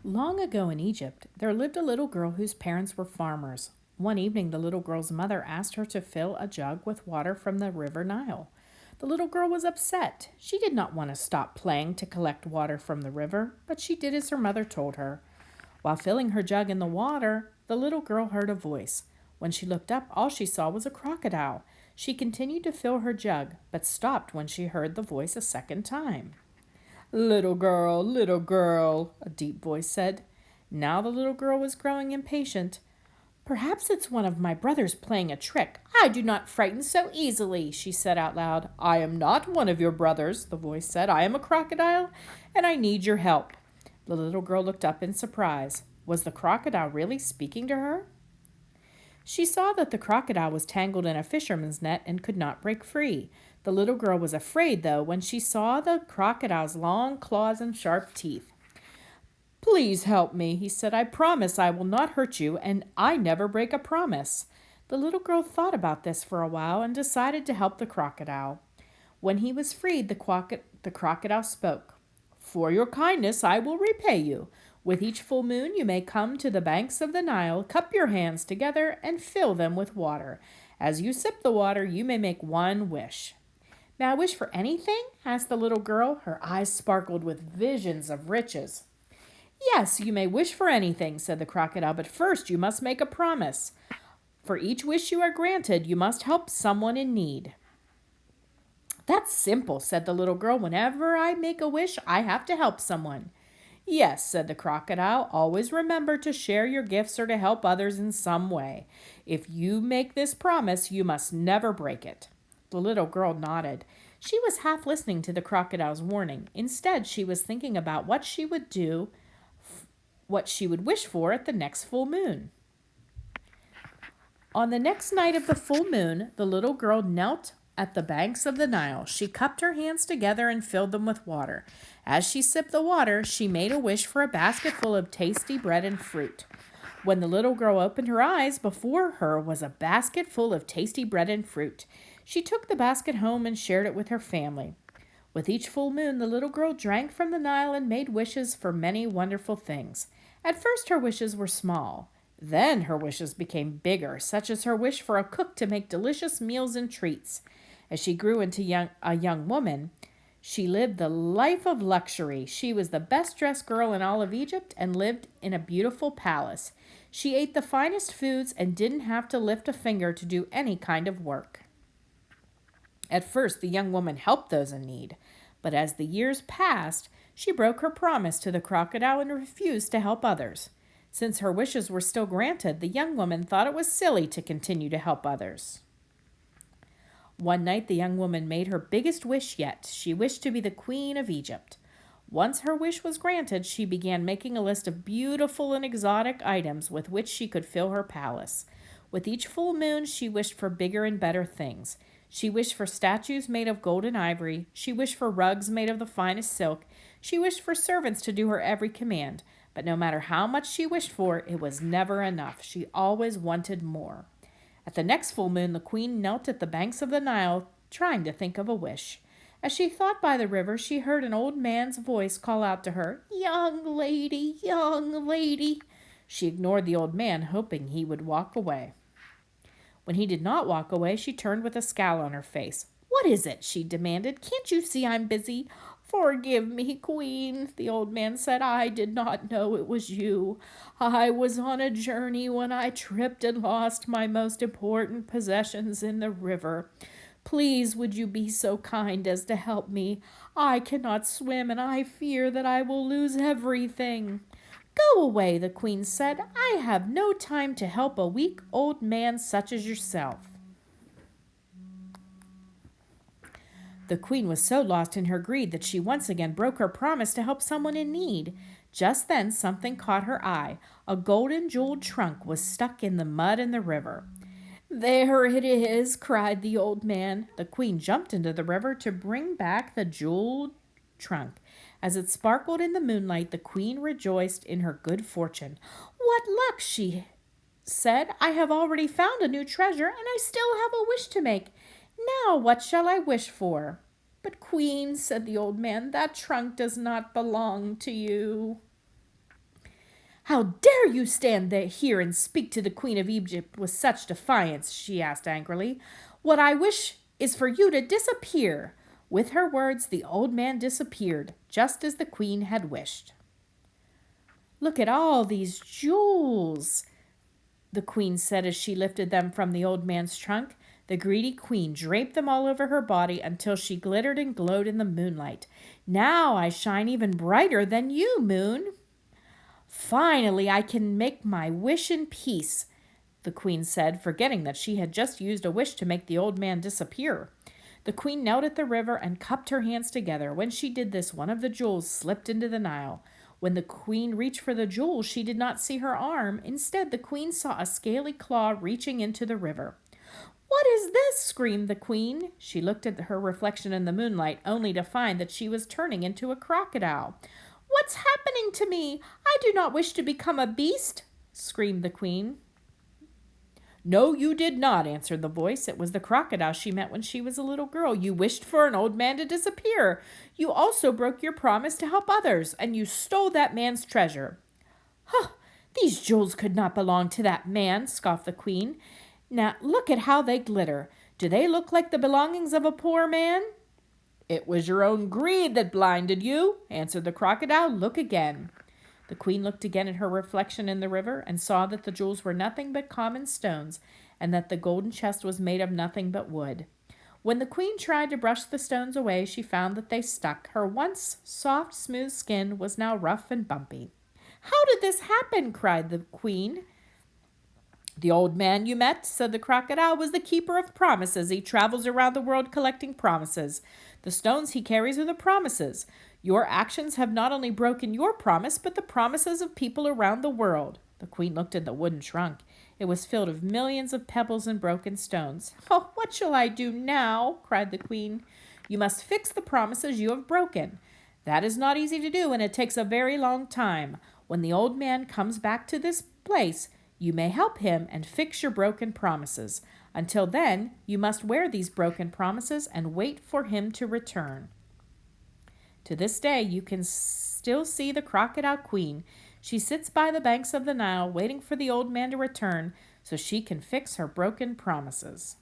Long ago in Egypt, there lived a little girl whose parents were farmers. One evening, the little girl's mother asked her to fill a jug with water from the river Nile. The little girl was upset. She did not want to stop playing to collect water from the river, but she did as her mother told her. While filling her jug in the water, the little girl heard a voice. When she looked up, all she saw was a crocodile. She continued to fill her jug, but stopped when she heard the voice a second time. Little girl, a deep voice said. Now the little girl was growing impatient. Perhaps it's one of my brothers playing a trick. I do not frighten so easily, she said out loud. I am not one of your brothers, the voice said. I am a crocodile, and I need your help. The little girl looked up in surprise. Was the crocodile really speaking to her? She saw that the crocodile was tangled in a fisherman's net and could not break free. The little girl was afraid, though, when she saw the crocodile's long claws and sharp teeth. Please help me, he said. I promise I will not hurt you, and I never break a promise. The little girl thought about this for a while and decided to help the crocodile. When he was freed, the crocodile spoke. For your kindness I will repay you. With each full moon you may come to the banks of the Nile, cup your hands together, and fill them with water. As you sip the water, you may make one wish. May I wish for anything? Asked the little girl. Her eyes sparkled with visions of riches. Yes, you may wish for anything, said the crocodile, but first you must make a promise. For each wish you are granted, you must help someone in need. That's simple, said the little girl. Whenever I make a wish, I have to help someone. Yes, said the crocodile. Always remember to share your gifts or to help others in some way. If you make this promise, you must never break it. The little girl nodded. She was half listening to the crocodile's warning. Instead, she was thinking about what she would do, what she would wish for at the next full moon. On the next night of the full moon, the little girl knelt at the banks of the Nile. She cupped her hands together and filled them with water. As she sipped the water, she made a wish for a basket full of tasty bread and fruit. When the little girl opened her eyes, before her was a basket full of tasty bread and fruit. She took the basket home and shared it with her family. With each full moon, the little girl drank from the Nile and made wishes for many wonderful things. At first, her wishes were small. Then her wishes became bigger, such as her wish for a cook to make delicious meals and treats. As she grew into a young woman, she lived the life of luxury. She was the best dressed girl in all of Egypt and lived in a beautiful palace. She ate the finest foods and didn't have to lift a finger to do any kind of work. At first, the young woman helped those in need, but as the years passed, she broke her promise to the crocodile and refused to help others. Since her wishes were still granted, the young woman thought it was silly to continue to help others. One night, the young woman made her biggest wish yet. She wished to be the queen of Egypt. Once her wish was granted, she began making a list of beautiful and exotic items with which she could fill her palace. With each full moon, she wished for bigger and better things. She wished for statues made of gold and ivory. She wished for rugs made of the finest silk. She wished for servants to do her every command. But no matter how much she wished for, it was never enough. She always wanted more. At the next full moon, the queen knelt at the banks of the Nile, trying to think of a wish. As she thought by the river, she heard an old man's voice call out to her, Young lady, young lady. She ignored the old man, hoping he would walk away. When he did not walk away, she turned with a scowl on her face. What is it? She demanded. Can't you see I'm busy? Forgive me, Queen, the old man said. I did not know it was you. I was on a journey when I tripped and lost my most important possessions in the river. Please, would you be so kind as to help me? I cannot swim, and I fear that I will lose everything. Go away, the queen said. I have no time to help a weak old man such as yourself. The queen was so lost in her greed that she once again broke her promise to help someone in need. Just then something caught her eye. A golden jeweled trunk was stuck in the mud in the river. There it is, cried the old man. The queen jumped into the river to bring back the jeweled trunk. As it sparkled in the moonlight, the queen rejoiced in her good fortune. What luck, she said. I have already found a new treasure, and I still have a wish to make. Now what shall I wish for? But, Queen, said the old man, that trunk does not belong to you. How dare you stand there here and speak to the Queen of Egypt with such defiance? She asked angrily. What I wish is for you to disappear. With her words, the old man disappeared, just as the Queen had wished. Look at all these jewels, the Queen said as she lifted them from the old man's trunk. The greedy Queen draped them all over her body until she glittered and glowed in the moonlight. Now I shine even brighter than you, Moon. Finally, I can make my wish in peace, the Queen said, forgetting that she had just used a wish to make the old man disappear. The Queen knelt at the river and cupped her hands together. When she did this, one of the jewels slipped into the Nile. When the Queen reached for the jewel, she did not see her arm. Instead, the Queen saw a scaly claw reaching into the river. What is this? Screamed the Queen. She looked at her reflection in the moonlight, only to find that she was turning into a crocodile. What's happening to me? I do not wish to become a beast, screamed the Queen. No, you did not, answered the voice. It was the crocodile she met when she was a little girl. You wished for an old man to disappear. You also broke your promise to help others, and you stole that man's treasure. Huh, these jewels could not belong to that man, scoffed the Queen. Now look at how they glitter. Do they look like the belongings of a poor man? It was your own greed that blinded you, answered the crocodile. Look again. The Queen looked again at her reflection in the river and saw that the jewels were nothing but common stones and that the golden chest was made of nothing but wood. When the Queen tried to brush the stones away, she found that they stuck. Her once soft, smooth skin was now rough and bumpy. How did this happen? Cried the Queen. The old man you met, said the crocodile, was the keeper of promises. He travels around the world collecting promises. The stones he carries are the promises. Your actions have not only broken your promise, but the promises of people around the world. The Queen looked at the wooden trunk. It was filled with millions of pebbles and broken stones. Oh, what shall I do now? Cried the Queen. You must fix the promises you have broken. That is not easy to do, and it takes a very long time. When the old man comes back to this place, you may help him and fix your broken promises. Until then, you must wear these broken promises and wait for him to return. To this day, you can still see the Crocodile Queen. She sits by the banks of the Nile, waiting for the old man to return so she can fix her broken promises.